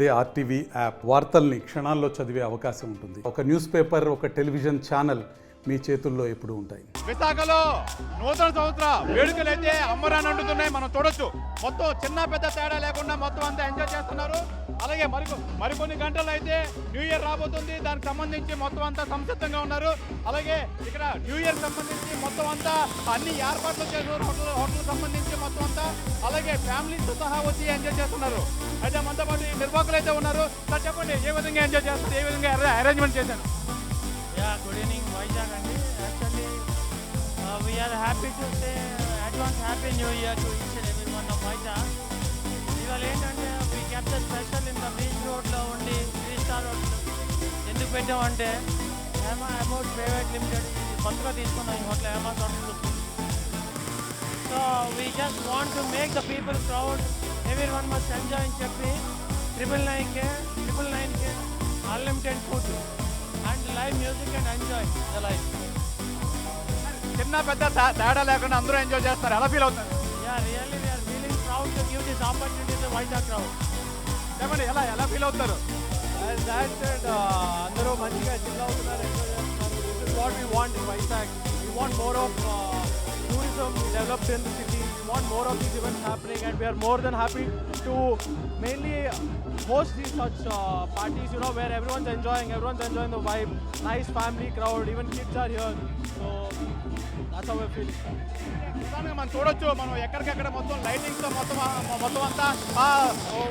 అదే RTV app వార్తల్ని క్షణాల్లో చదివే అవకాశం ఉంటుంది. ఒక న్యూస్ పేపర్, ఒక టెలివిజన్ ఛానల్ మీ చేతుల్లో ఎప్పుడూ ఉంటాయి. విశాఖలో నూతన సంవత్సర వేడుకలు అయితే అమ్మరాని అంటున్నాయి. మనం చూడొచ్చు, మొత్తం చిన్న పెద్ద తేడా లేకుండా మొత్తం అంతా ఎంజాయ్ చేస్తున్నారు. అలాగే మరికొన్ని గంటలు అయితే న్యూ ఇయర్ రాబోతుంది. దానికి సంబంధించి మొత్తం అంతా సంసిద్ధంగా ఉన్నారు. అలాగే ఇక్కడ న్యూ ఇయర్ సంబంధించి మొత్తం అంతా అన్ని ఏర్పాట్లు చేస్తున్నారు. హోటల్ సంబంధించి మొత్తం అంతా, అలాగే ఫ్యామిలీతో సహా వచ్చి ఎంజాయ్ చేస్తున్నారు. అయితే మనతో పాటు నిర్వాహకులు అయితే ఉన్నారు. సార్ చెప్పండి, ఏ విధంగా ఎంజాయ్ చేస్తారు, ఏ విధంగా అరేంజ్మెంట్ చేశారు? Good evening, Vizag Andy. Actually, we are happy to say advance Happy New Year to each and every one of Vizag. ఇవాళ ఏంటంటే we kept the special in the beach road లో ఉండి 3-star hotel ఎందుకు పెట్టామంటే amount private limited కొత్తగా తీసుకున్నాం ఈ hotel amount hotel. So we just want to make the people proud. Everyone must enjoy అని చెప్పి 999K unlimited food and live music and enjoy the life. చిన్న పెద్ద తేడా లేకుండా అందరూ ఎంజాయ్ చేస్తారు. ఎలా ఫీల్ అవుతారు? Really we are feeling proud to give this opportunity to the Vizag crowd. చెప్పండి, ఎలా ఫీల్ అవుతారు? As that said, అందరూ మంచిగా చిల్ అవుతున్నారు, ఎంజాయ్ చేస్తున్నారు. This is what we want in Vizag. We want more of tourism developed in the city. We want more of these events happening, and we are more than happy to mainly host these such parties, where everyone's enjoying the vibe. Nice family crowd, even kids are here. So that's how we feel. ప్రధానంగా మనం చూడొచ్చు, మనం ఎక్కడికెక్కడ మొత్తం lightings తో మొత్తం అంతా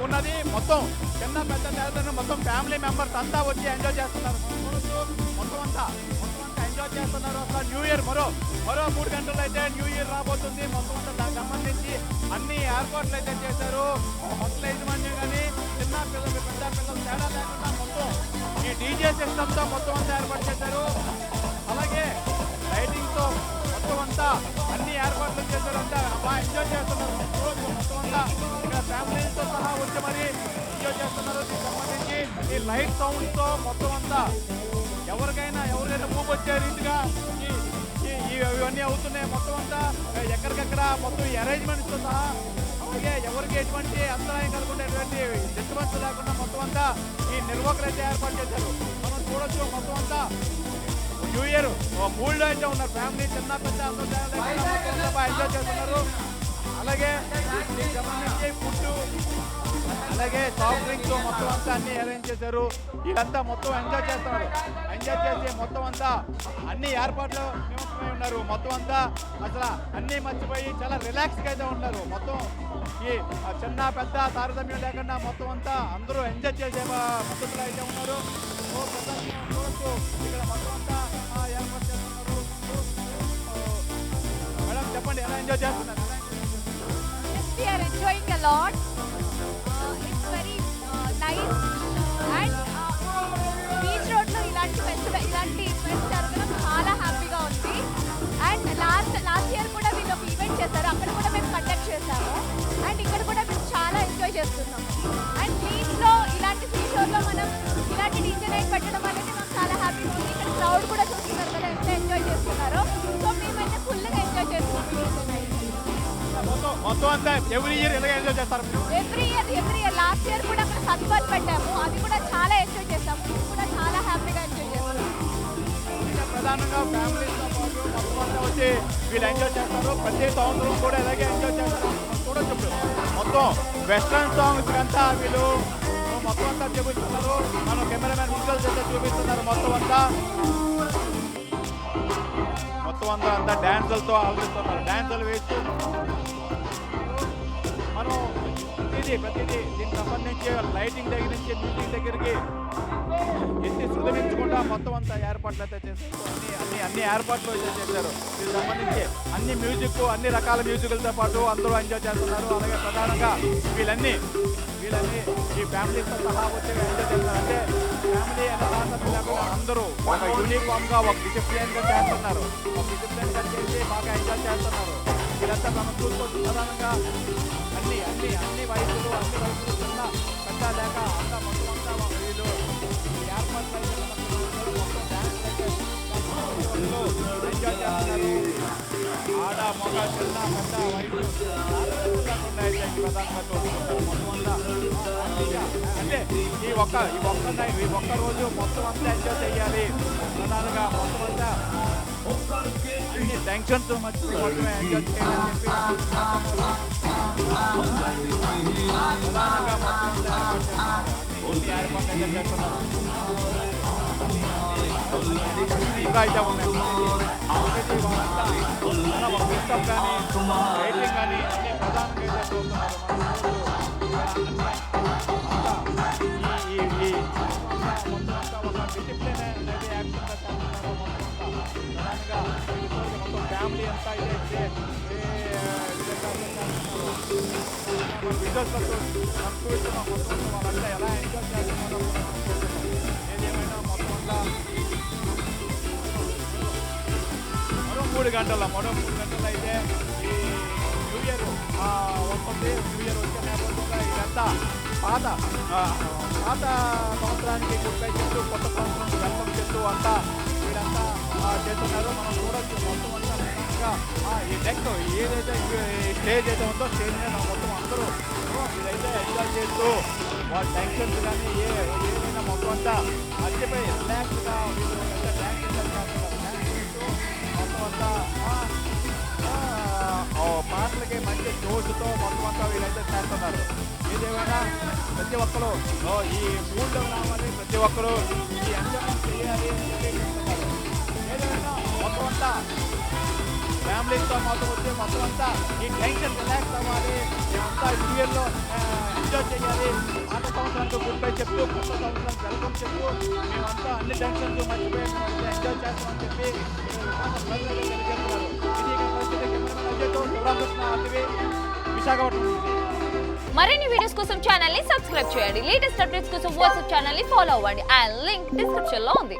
ఉన్నది. మొత్తం చిన్న పెద్ద తేడా మొత్తం ఫ్యామిలీ మెంబర్స్ అంతా వచ్చి ఎంజాయ్ చేస్తున్నారు. మనం చూడొచ్చు, మొత్తం అంతా ఎంజాయ్ చేస్తున్నారు. అసలు న్యూ ఇయర్ మరో 3 గంటలు అయితే న్యూ ఇయర్ రాబోతుంది. మొత్తం అంతా దానికి సంబంధించి అన్ని ఏర్పాట్లు అయితే చేశారు. హోటల్ యాజమాన్యం కానీ చిన్న పిల్లలు పెద్ద పిల్లలు తేడా లేకుండా మొత్తం ఈ డీజే సిస్టమ్తో మొత్తం అంతా ఏర్పాటు చేశారు. అలాగే లైటింగ్తో మొత్తం అంతా అన్ని ఏర్పాట్లు చేశారు. అంతా బాగా ఎంజాయ్ చేస్తున్నారు. మొత్తం అంతా ఇక్కడ ఫ్యామిలీతో సహా వచ్చి మరి ఎంజాయ్ చేస్తున్నారు. దీనికి సంబంధించి ఈ లైట్ సౌండ్తో మొత్తం అంతా ఎవరికైనా మూవ్ వచ్చే రీతిగా ఇవన్నీ అవుతున్నాయి. మొత్తం అంతా ఎక్కడికెక్కడ మొత్తం ఈ అరేంజ్మెంట్స్తో సహా, అలాగే ఎవరికి ఎటువంటి అంతరాయం కలగకుండా ఎటువంటి డిస్టర్బెన్స్ లేకుండా మొత్తం అంతా ఈ నిర్వాహకులు అయితే ఏర్పాటు చేశారు. మనం చూడొచ్చు, మొత్తం అంతా న్యూ ఇయర్ మూడ్లో అయితే ఉన్నారు. ఫ్యామిలీ చిన్న పెద్ద అందరూ బాగా ఎంజాయ్ చేస్తున్నారు. అలాగే దీనికి సంబంధించి ఫుడ్, అలాగే సాఫ్ట్ డ్రింక్స్ మొత్తం అంతా అన్ని అరేంజ్ చేశారు. వీళ్ళంతా మొత్తం ఎంజాయ్ చేస్తున్నారు. ఎంజాయ్ చేసి మొత్తం అంతా అన్ని ఏర్పాట్లు నిమగ్నమై ఉన్నారు. మొత్తం అంతా అసలు అన్నీ మర్చిపోయి చాలా రిలాక్స్గా అయితే ఉన్నారు. మొత్తం ఈ చిన్న పెద్ద తారతమ్యం లేకుండా మొత్తం అంతా అందరూ ఎంజాయ్ చేసే పద్ధతులు అయితే ఉన్నారు. చూడొచ్చు, ఇక్కడ మొత్తం అంతా ఏర్పాటు చేస్తున్నారు. మేడం చెప్పండి, ఎలా ఎంజాయ్ చేస్తున్నారు? We are enjoying a lot. It's very nice and beach road లో ఇలాంటి ఈవెంట్స్ జరగడం చాలా హ్యాపీగా ఉంది. అండ్ లాస్ట్ ఇయర్ కూడా వీళ్ళు ఒక ఈవెంట్ చేశారు, అక్కడ కూడా మేము కండక్ట్ చేశాము. అండ్ ఇక్కడ కూడా మేము చాలా ఎంజాయ్ చేస్తున్నాం. అండ్ బీచ్ లో ఇలాంటి బీచ్ రోడ్లో మనం ఇలాంటి డీజే నైట్ పెట్టడం అనేది మాకు చాలా హ్యాపీగా ఉంది. ఇక్కడ క్రౌడ్ కూడా చూస్తున్నారు కదా ఎంత ఎంజాయ్ చేస్తున్నారు. సో మేమైతే ఫుల్గా ఎంజాయ్ చేస్తున్నాం. మొత్తం అంతా ఎవ్రీ ఇయర్ ఎలా ఎంజాయ్ చేస్తారు? ఎవ్రీ ఇయర్ లాస్ట్ ఇయర్ కూడా అక్కడ సత్పత్ పెట్టాము, అది కూడా చాలా ఎంజాయ్ చేస్తాము. ఇది కూడా చాలా హ్యాపీగా ఎంజాయ్ చేస్తాము. ప్రధానంగా ఫ్యామిలీతో పాటు మొత్తం అంతా వచ్చి వీళ్ళు ఎంజాయ్ చేస్తారు. ప్రతి సంవత్సరం కూడా ఇలాగే ఎంజాయ్ చేస్తారు. చూడొచ్చు, మొత్తం వెస్ట్రన్ సాంగ్స్ అంతా వీళ్ళు మొత్తం అంతా చూపిస్తున్నారు. మనం కెమెరామెన్ విజువల్స్ అయితే చూపిస్తున్నారు. మొత్తం అంతా డ్యాన్సులతో ఆలోచిస్తున్నారు. డ్యాన్సులు వేస్తూ మనం ప్రతిదీ దీనికి సంబంధించి లైటింగ్ దగ్గర నుంచి మ్యూజిక్ దగ్గరికి ఎన్ని శృతిమించకుండా మొత్తం అంతా ఏర్పాట్లు అయితే చేశారు. అన్ని ఏర్పాట్లు అయితే చేశారు. దీనికి సంబంధించి అన్ని మ్యూజిక్, అన్ని రకాల మ్యూజిక్లతో పాటు అందరూ ఎంజాయ్ చేస్తున్నారు. అలాగే ప్రధానంగా వీళ్ళన్నీ ఈ ఫ్యామిలీతో సహా వచ్చి ఎంజాయ్ చేస్తున్నారు. అంటే ఫ్యామిలీ లేకుండా అందరూ ఒక యూనిఫామ్గా ఒక డిసిప్లిన్గా చేస్తున్నారు. ఒక డిసిప్లిన్గా చేసి బాగా ఎంజాయ్ చేస్తున్నారు. వీళ్ళంతా మనం చూసుకోవచ్చు. ప్రధానంగా అన్ని వయసులు చిన్న పెద్ద లేక అంతా మొత్తం అంతా వీళ్ళు ఏర్పాట్లు మొత్తం డ్యాన్స్ అయితే ఎంజాయ్ చేస్తున్నారు. ఆడ మగ చిన్న పెద్ద వయసు లేకుండా అయితే ప్రధానంగా చూసుకుంటారు మొత్తం అంతా హ్యాపీగా. అంటే ఈ ఒక్క నైట్ ఈ ఒక్క రోజు మొత్తం అంతా ఎంజాయ్ చేయాలి ప్రధానంగా మొత్తం అంతా అన్ని టెన్షన్స్ మొత్తమే ఎంజాయ్ చేయాలని చెప్పి ప్రధానంగా మొత్తం అంతా ఏర్పాటు చేస్తున్నారు. ఇంకా అయితే ఉన్నాయి వాళ్ళంతా చాలా ఒక పికప్ కానీ రైటింగ్ కానీ అన్ని ప్రధానంగా అయితే చూస్తున్నారు. మొత్తం అంతా ఒక డిసిప్లిన్ అనేది యాక్టివ్గా చేస్తున్నారు. మొత్తం అంతా ప్రధానంగా మొత్తం ఫ్యామిలీ అంతా అయితే విజువల్స్ చూస్తున్నాం. మొత్తం వాళ్ళంతా ఎలా ఎంజాయ్ చేస్తున్నారో ఏదేమైనా మొత్తం అంతా మరో 3 గంటలు అయితే ఈ న్యూ ఇయర్ వస్తుంది. న్యూ ఇయర్ వచ్చే నేపథ్యంలో ఇదంతా పాత సంవత్సరానికి గుడ్డై చెట్టు, కొత్త సంవత్సరం వెల్కమ్ చెట్టు అంతా వీడంతా చేస్తున్నారు. మనం చూడొచ్చు మొత్తం అంతా ప్రధానంగా ఈ డెక్ ఏదైతే స్టేజ్ అయితే ఉందో స్టేజ్ మీద మొత్తం అందరూ ఇదైతే ఎంజాయ్ చేస్తూ వాళ్ళ టెన్షన్స్ కానీ ఏదైనా మొత్తం అంతా మర్చిపోయి రిలాక్స్గా వీళ్ళు డ్యాన్స్ చేస్తారు. మొత్తం అంతా పాటలకి మంచి జోషుతో మొత్తం అంతా వీళ్ళైతే చేస్తున్నారు. ఏదేమైనా ప్రతి ఒక్కరు ఈ మూడ్లో రావాలి, ప్రతి ఒక్కరు ఈ ఎంజాయ్మెంట్ చేయాలి అని చెప్పి చెప్తున్నారు. ఏదేమైనా మొత్తం అంతా ఫ్యామిలీతో మొత్తం వచ్చి మొత్తం అంతా ఈ టెన్షన్ రిలాక్స్ అవ్వాలి, మేమంతా న్యూ ఇయర్లో ఎంజాయ్ చేయాలి, పాత సంవత్సరానికి గుడ్ బై చెప్తూ కొత్త సంవత్సరానికి వెల్కమ్ చెప్తూ మేమంతా అన్ని టెన్షన్స్ మర్చిపోయి మేమంతా ఎంజాయ్ చేస్తామని చెప్పి తెలియజేస్తున్నారు. ఇది విశాఖపట్నం. మరిన్ని వీడియోస్ కోసం ఛానల్ ని సబ్స్క్రైబ్ చేయండి. లేటెస్ట్ అప్డేట్స్ కోసం వాట్సాప్ ఛానల్ ని ఫాలో అవ్వండి. అండ్ లింక్ డిస్క్రిప్షన్ లో ఉంది.